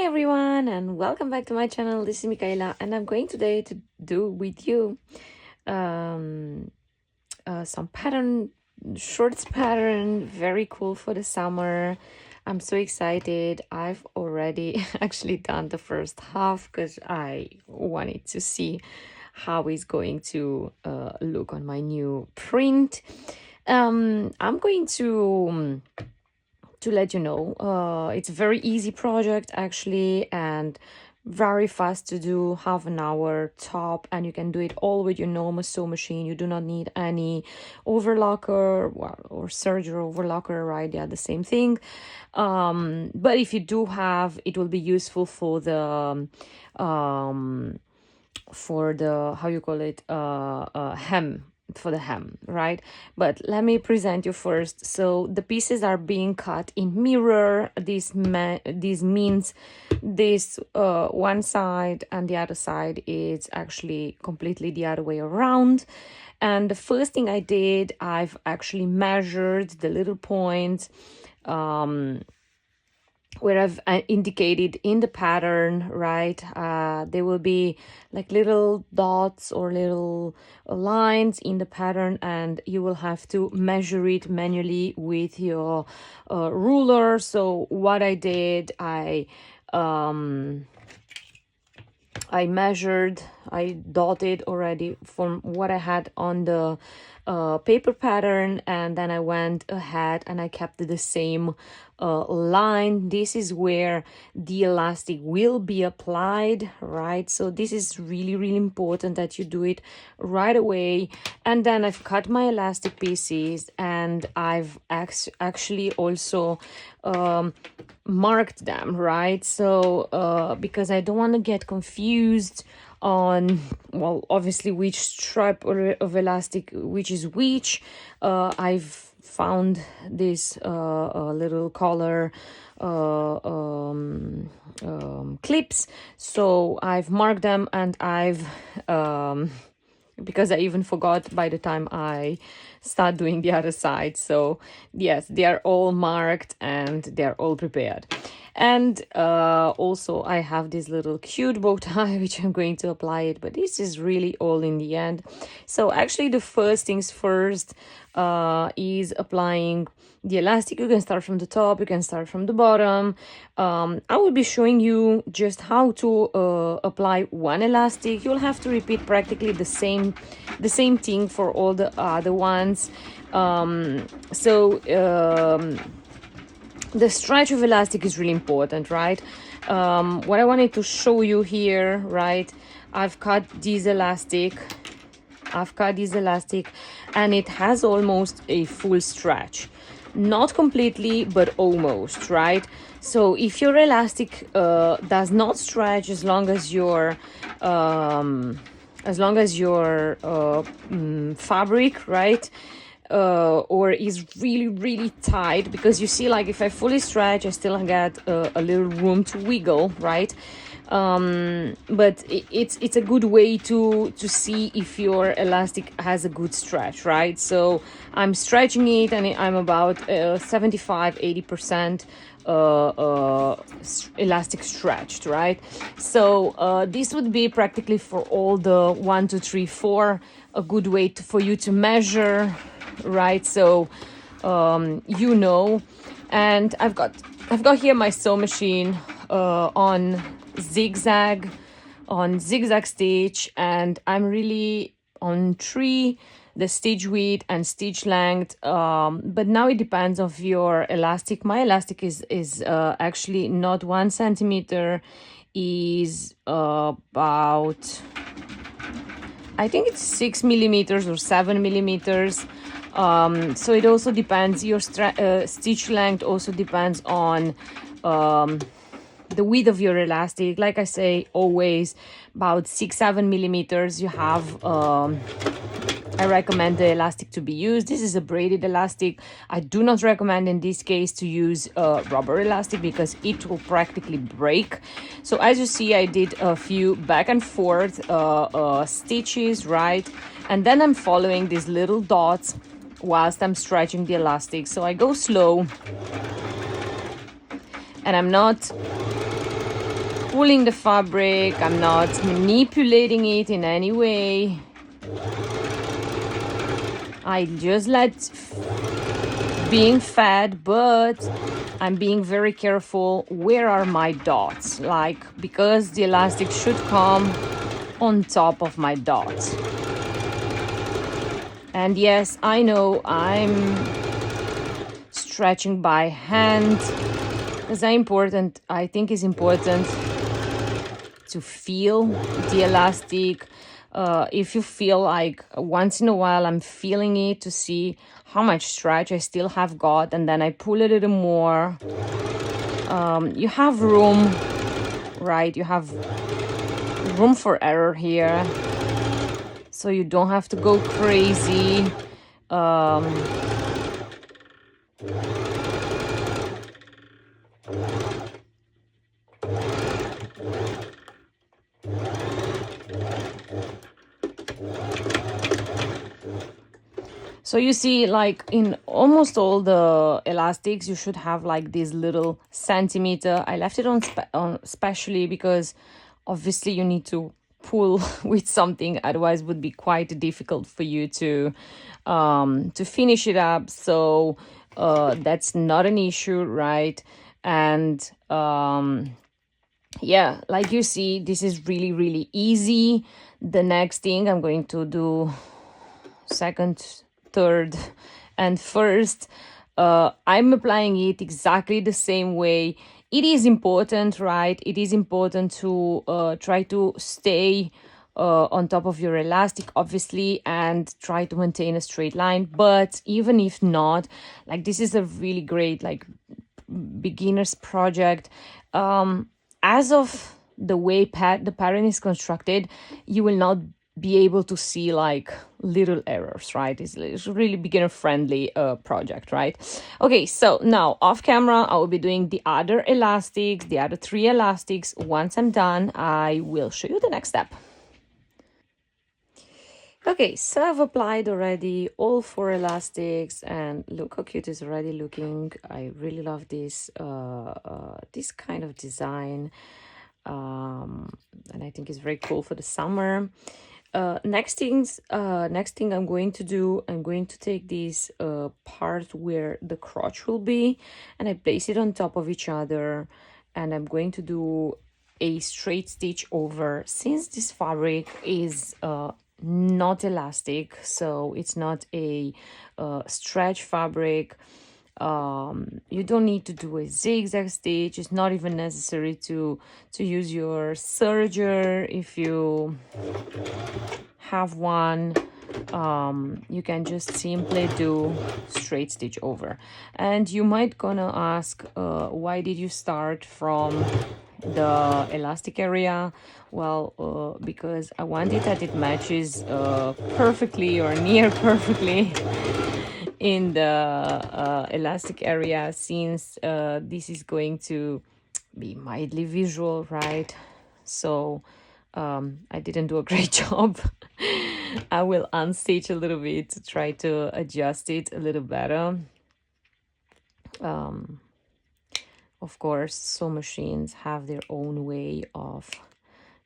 Hi everyone and welcome back to my channel. This is Michaela and I'm going today to do with you um, some shorts pattern, very cool for the summer. I'm so excited. I've already actually done the first half because I wanted to see how it's going to look on my new print. I'm going to let you know, it's a very easy project actually and very fast to do, half an hour top, and you can do it all with your normal sew machine. You do not need any overlocker or serger overlocker, right? Yeah, the same thing. But if you do have, it will be useful for the how you call it, hem, for the hem, right? But let me present you first. So the pieces are being cut in mirror. This means this one side and the other side is actually completely the other way around. And the first thing I did, I've actually measured the little points where I've indicated in the pattern, right? There will be like little dots or little lines in the pattern, and you will have to measure it manually with your ruler. So what I did, I measured, I dotted already from what I had on the paper pattern, and then I went ahead and I kept the same line. This is where the elastic will be applied, right? So this is really important that you do it right away. And then I've cut my elastic pieces, and I've actually also marked them, right? So because I don't want to get confused on, well, obviously which stripe of elastic which is which. I've found this little color clips, so I've marked them, and I've because I even forgot by the time I start doing the other side. So yes, they are all marked and they're all prepared. And also I have this little cute bow tie which I'm going to apply it, but this is really all in the end. So actually the first things first is applying the elastic. You can start from the top, you can start from the bottom. I will be showing you just how to apply one elastic. You'll have to repeat practically the same thing for all the other ones. The stretch of elastic is really important, right? What I wanted to show you here, right? I've cut this elastic, and it has almost a full stretch. Not completely, but almost, right? So if your elastic does not stretch, as long as your fabric, right, or is really tight, because you see, like, if I fully stretch, I still get a little room to wiggle, right? But it's a good way to see if your elastic has a good stretch, right? So I'm stretching it, and I'm about 75-80% elastic stretched, right? So this would be practically for all the 1, 2, 3, 4 a good way for you to measure, right? So you know. And I've got here my sew machine on zigzag stitch, and I'm really on 3, the stitch width and stitch length, but now it depends of your elastic. My elastic is actually not 1 centimeter, is about, I think it's 6 millimeters or 7 millimeters. So it also depends, your stitch length also depends on the width of your elastic. Like I say, always about 6-7 millimeters you have. I recommend the elastic to be used. This is a braided elastic. I do not recommend in this case to use rubber elastic, because it will practically break. So as you see, I did a few back and forth stitches, right? And then I'm following these little dots whilst I'm stretching the elastic. So I go slow, and I'm not pulling the fabric, I'm not manipulating it in any way. I just let being fed, but I'm being very careful. Where are my dots? Like, because the elastic should come on top of my dots. And yes, I know I'm stretching by hand. I think it's important to feel the elastic. If you feel like once in a while I'm feeling it to see how much stretch I still have got, and then I pull a little more. You have room, right? You have room for error here, so you don't have to go crazy. So you see, like in almost all the elastics, you should have like this little centimeter. I left it on specially because obviously you need to pull with something, otherwise it would be quite difficult for you to finish it up. So that's not an issue, right? And yeah, like you see, this is really, really easy. The next thing I'm going to do, second, third, and first, I'm applying it exactly the same way. It is important, right? It is important to try to stay on top of your elastic, obviously, and try to maintain a straight line. But even if not, like, this is a really great, like, beginner's project. As of the way the pattern is constructed, you will not be able to see like little errors, right? It's a really beginner friendly project, right? Okay, so now off camera I will be doing the other elastics, the other 3 elastics. Once I'm done, I will show you the next step. Okay, so I've applied already all 4 elastics, and look how cute it's already looking. I really love this this kind of design, and I think it's very cool for the summer. Next thing I'm going to do, I'm going to take this part where the crotch will be, and I place it on top of each other, and I'm going to do a straight stitch over. Since this fabric is not elastic, so it's not a stretch fabric, you don't need to do a zigzag stitch. It's not even necessary to use your serger if you have one. You can just simply do straight stitch over. And you might gonna ask, why did you start from the elastic area? Well, because I wanted that it matches perfectly or near perfectly in the elastic area, since this is going to be mildly visual, right? So I didn't do a great job. I will unstitch a little bit to try to adjust it a little better. Of course, sewing machines have their own way of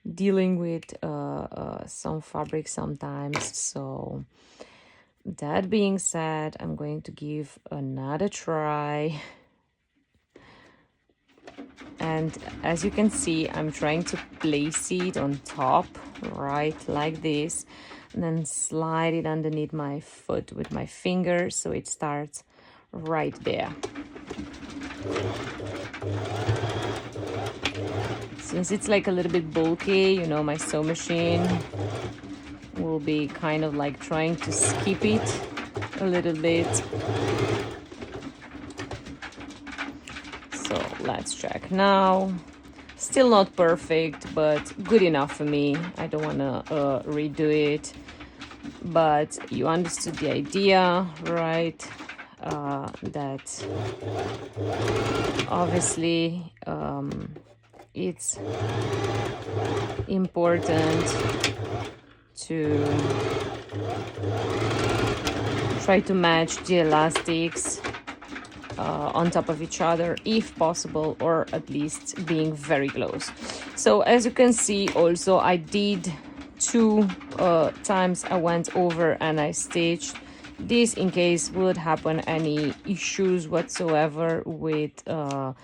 dealing with some fabric sometimes. So that being said, I'm going to give another try. And as you can see, I'm trying to place it on top, right, like this, and then slide it underneath my foot with my finger so it starts right there. Since it's like a little bit bulky, you know, my sewing machine will be kind of like trying to skip it a little bit. So let's check now. Still not perfect, but good enough for me. I don't want to redo it, but you understood the idea, right? That obviously it's important to try to match the elastics on top of each other if possible, or at least being very close. So as you can see, also I did 2 times I went over and I stitched this in case would happen any issues whatsoever with the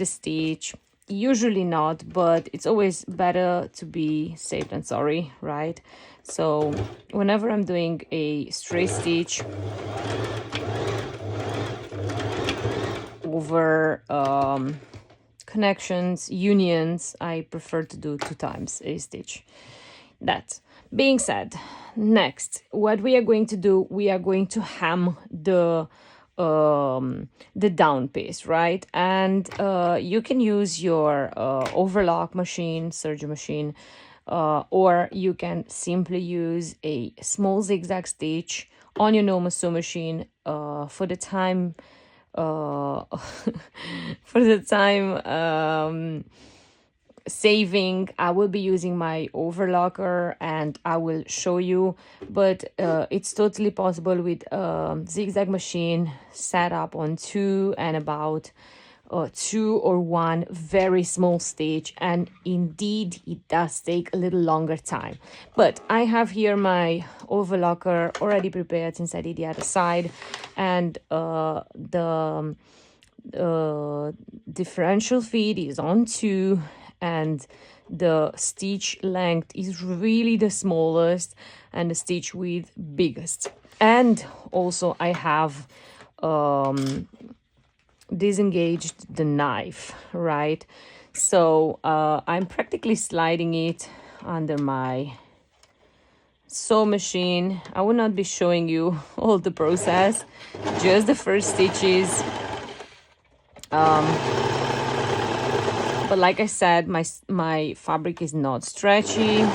stitch. Usually not, but it's always better to be safe than sorry, right? So whenever I'm doing a straight stitch over connections, unions, I prefer to do 2 times a stitch. That being said, next, what we are going to do, we are going to hem the down piece, right? And you can use your overlock machine, serger machine, or you can simply use a small zigzag stitch on your normal sew machine. For the time saving, I will be using my overlocker and I will show you, but it's totally possible with zigzag machine set up on 2 and about 2 or 1 very small stitch, and indeed it does take a little longer time. But I have here my overlocker already prepared since I did the other side, and the differential feed is on 2, and the stitch length is really the smallest and the stitch width biggest. And also I have disengaged the knife, right? So I'm practically sliding it under my sew machine. I will not be showing you all the process, just the first stitches. But like I said, my fabric is not stretchy.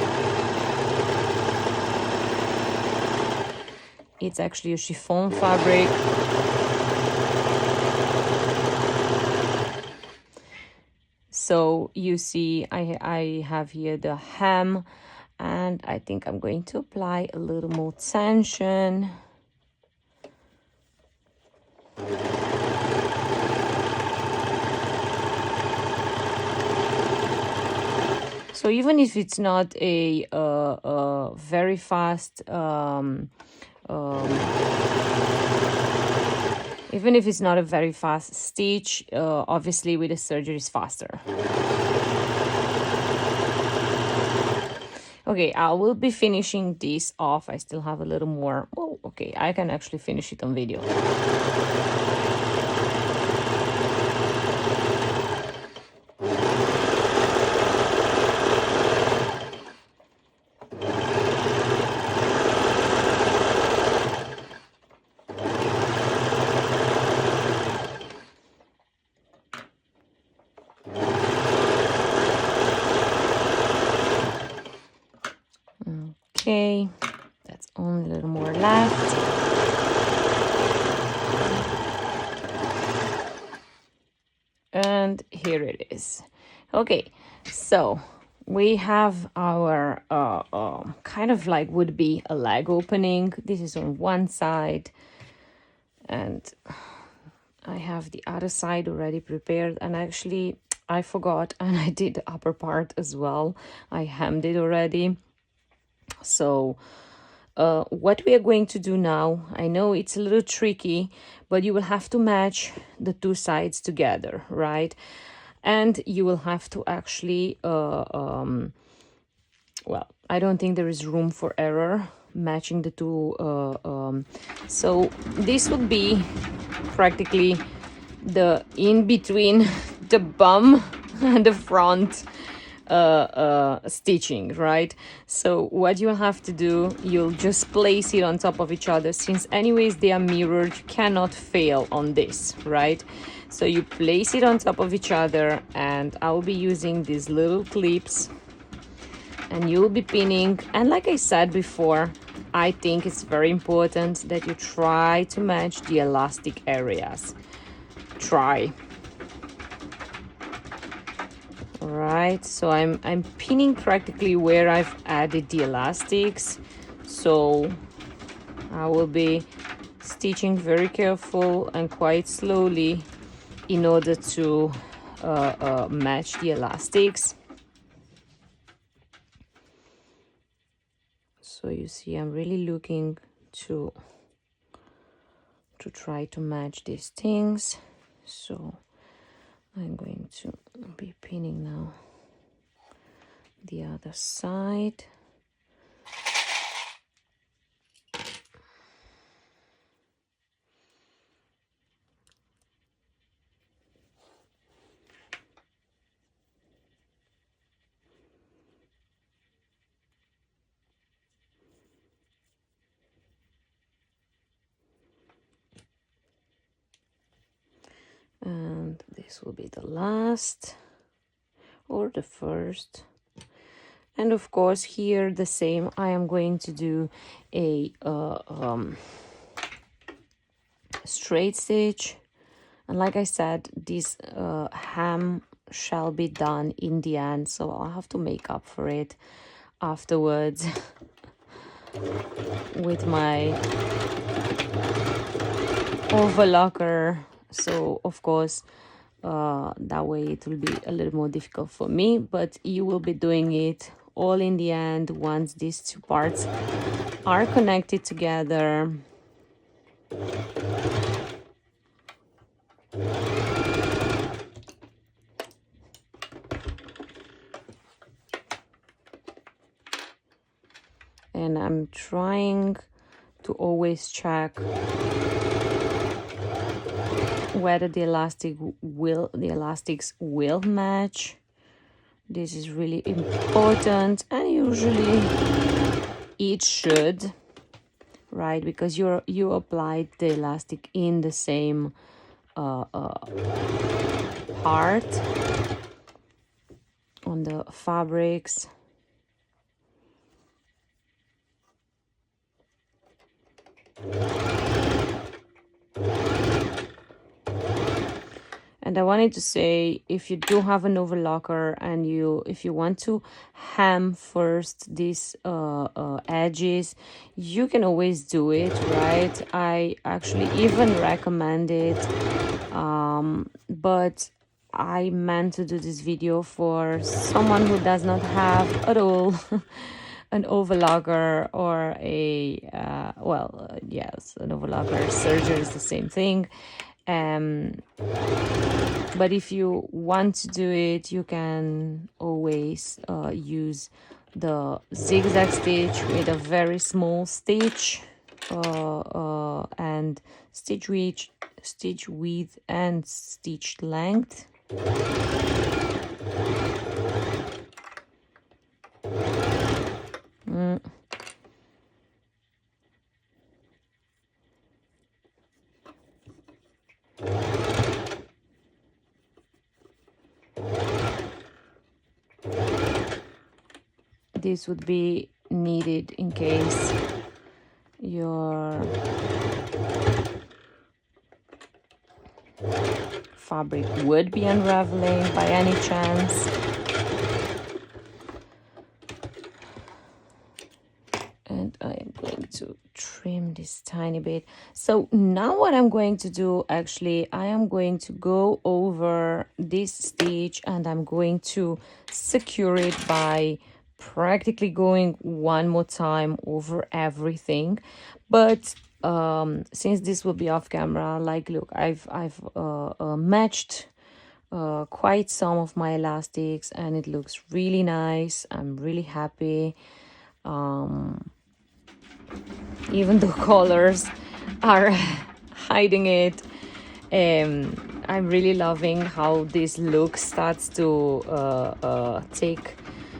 It's actually a chiffon fabric. So you see, I have here the hem, and I think I'm going to apply a little more tension. So even if it's not a very fast, even if it's not a very fast stitch, obviously with the serger is faster. Okay, I will be finishing this off. I still have a little more. Oh, okay, I can actually finish it on video. Okay, that's only a little more left. And here it is. Okay, so we have our kind of like would be a leg opening. This is on one side, and I have the other side already prepared. And actually I forgot, and I did the upper part as well. I hemmed it already. So what we are going to do now, I know it's a little tricky, but you will have to match the 2 sides together, right? And you will have to actually well, I don't think there is room for error matching the 2 so this would be practically the in between the bum and the front stitching, right? So what you have to do, you'll just place it on top of each other. Since anyways they are mirrored, you cannot fail on this, right? So you place it on top of each other, and I will be using these little clips, and you'll be pinning. And like I said before, I think it's very important that you try to match the elastic areas. Try. Right, so I'm pinning practically where I've added the elastics, so I will be stitching very careful and quite slowly in order to match the elastics. So you see, I'm really looking to try to match these things. So I'm going to be pinning now the other side. And this will be the last or the first. And of course here the same, I am going to do a straight stitch, and like I said, this hem shall be done in the end, so I'll have to make up for it afterwards with my overlocker. So of course that way it will be a little more difficult for me, but you will be doing it all in the end once these two parts are connected together. And I'm trying to always check whether the elastics will match. This is really important, and usually it should, right? Because you applied the elastic in the same part on the fabrics. And I wanted to say, if you do have an overlocker and if you want to hem first these edges, you can always do it, right? I actually even recommend it, but I meant to do this video for someone who does not have at all an overlocker or a yes, an overlocker. Serger is the same thing. But if you want to do it, you can always use the zigzag stitch with a very small stitch and stitch width and stitch length. This would be needed in case your fabric would be unraveling by any chance. And I am going to trim this tiny bit. So now what I'm going to do, actually, I am going to go over this stitch and I'm going to secure it by practically going one more time over everything. But since this will be off camera, like, look, I've matched quite some of my elastics and it looks really nice. I'm really happy. Even though colors are hiding it, I'm really loving how this look starts to take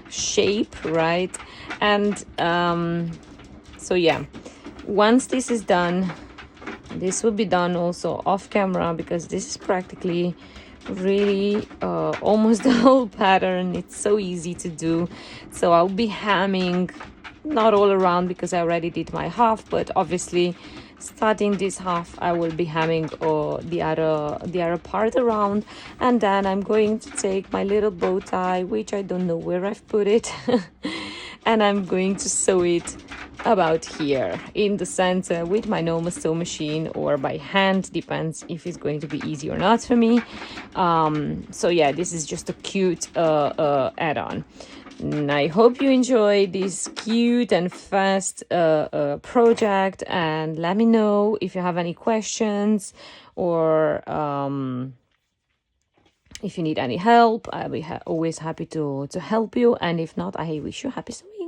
shape, right? And so yeah, once this is done, this will be done also off camera, because this is practically really almost the whole pattern. It's so easy to do. So I'll be hemming, not all around because I already did my half, but obviously starting this half I will be hemming the other part around, and then I'm going to take my little bow tie, which I don't know where I've put it, and I'm going to sew it about here in the center with my normal sew machine or by hand, depends if it's going to be easy or not for me. So yeah, this is just a cute add-on. I hope you enjoy this cute and fast project, and let me know if you have any questions or if you need any help. I'll be always happy to help you, and if not, I wish you happy sewing.